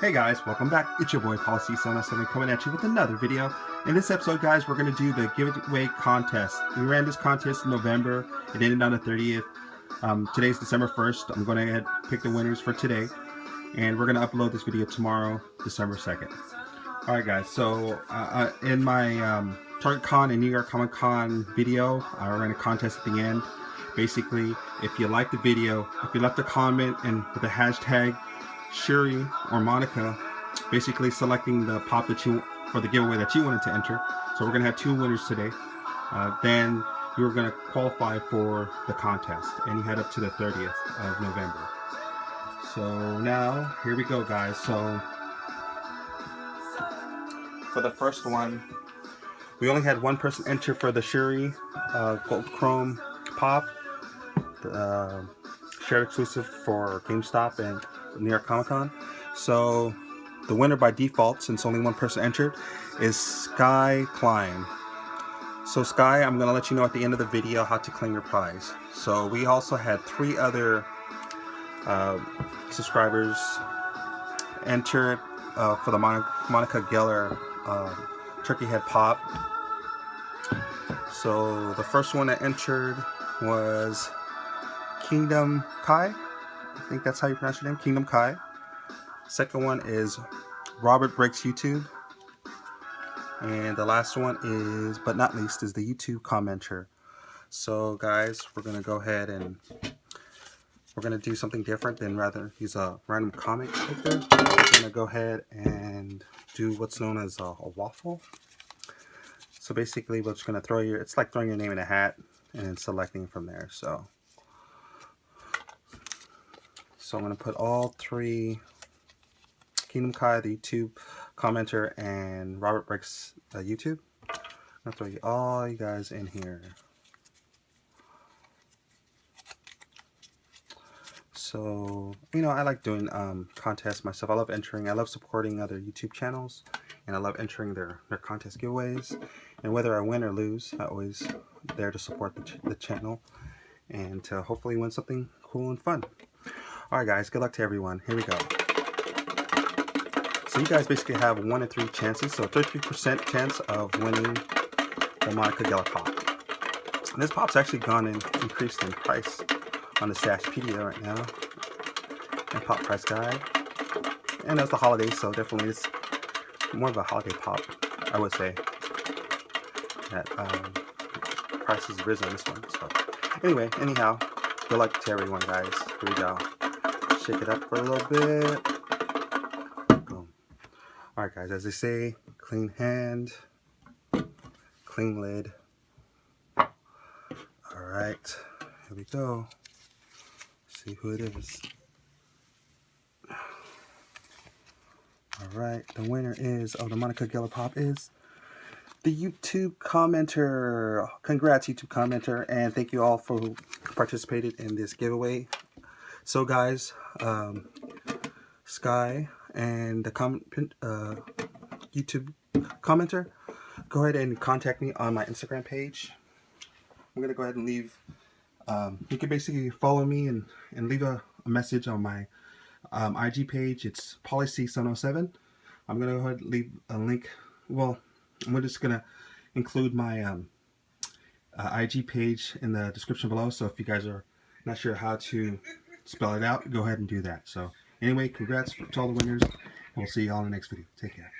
Hey guys, welcome back. It's your boy Policy707 coming at you with another video. In this episode, guys, we're going to do the giveaway contest. We ran this contest in November. It ended on the 30th. Today's December 1st. I'm going to pick the winners for today. And we're going to upload this video tomorrow, December 2nd. Alright guys, so in my Target Con and New York Comic Con video, I ran a contest at the end. Basically, if you like the video, if you left a comment and with the hashtag Shuri or Monica, basically selecting the pop that you for the giveaway that you wanted to enter. So we're gonna have two winners today. Then you're gonna qualify for the contest, and you head up to the 30th of November. So now here we go, guys. So for the first one, we only had one person enter for the Shuri Gold Chrome Pop, the shared exclusive for GameStop and New York Comic Con. So the winner by default, since only one person entered, is Sky Klein. So Sky, I'm gonna let you know at the end of the video how to claim your prize. So we also had three other subscribers entered for the Monica Gellar turkey head pop. So the first one that entered was Kingdom Kai. I think that's how you pronounce your name, Kingdom Kai. Second one is Robert Breaks YouTube. And the last one is, but not least, is the YouTube commenter. So guys, we're going to go ahead and we're going to do something different than rather use a random comic right there. We're going to go ahead and do what's known as a waffle. So basically we're just going to throw your, it's like throwing your name in a hat and then selecting from there. So I'm going to put all three, Kingdom Kai, the YouTube commenter, and Robert Breaks YouTube. I'm going to throw all you guys in here. So, you know, I like doing contests myself. I love entering. I love supporting other YouTube channels. And I love entering their contest giveaways. And whether I win or lose, I'm always there to support the channel. And to hopefully win something cool and fun. Alright guys, good luck to everyone. Here we go. So you guys basically have 1 in 3 chances. So 33% chance of winning the Monica Gellar pop. And this pop's actually gone and increased in price on the Stashpedia right now. And pop price guide. And it's the holidays, so definitely it's more of a holiday pop, I would say. That price has risen on this one. So anyway, anyhow, good luck to everyone, guys. Here we go. Shake it up for a little bit. Boom. Alright guys, as they say, clean hand, clean lid. Alright, here we go. See who it is. Alright, the winner is, of the Monica Gellar pop is the YouTube commenter. Congrats, YouTube commenter, and thank you all for who participated in this giveaway. So guys, Sky and the YouTube commenter, go ahead and contact me on my Instagram page. I'm going to go ahead and leave, you can basically follow me and leave a message on my IG page. It's Policy707. I'm going to go ahead and leave a link. Well, I'm just going to include my IG page in the description below. So if you guys are not sure how to spell it out, go ahead and do that. So anyway, congrats to all the winners, and we'll see you all in the next video. Take care.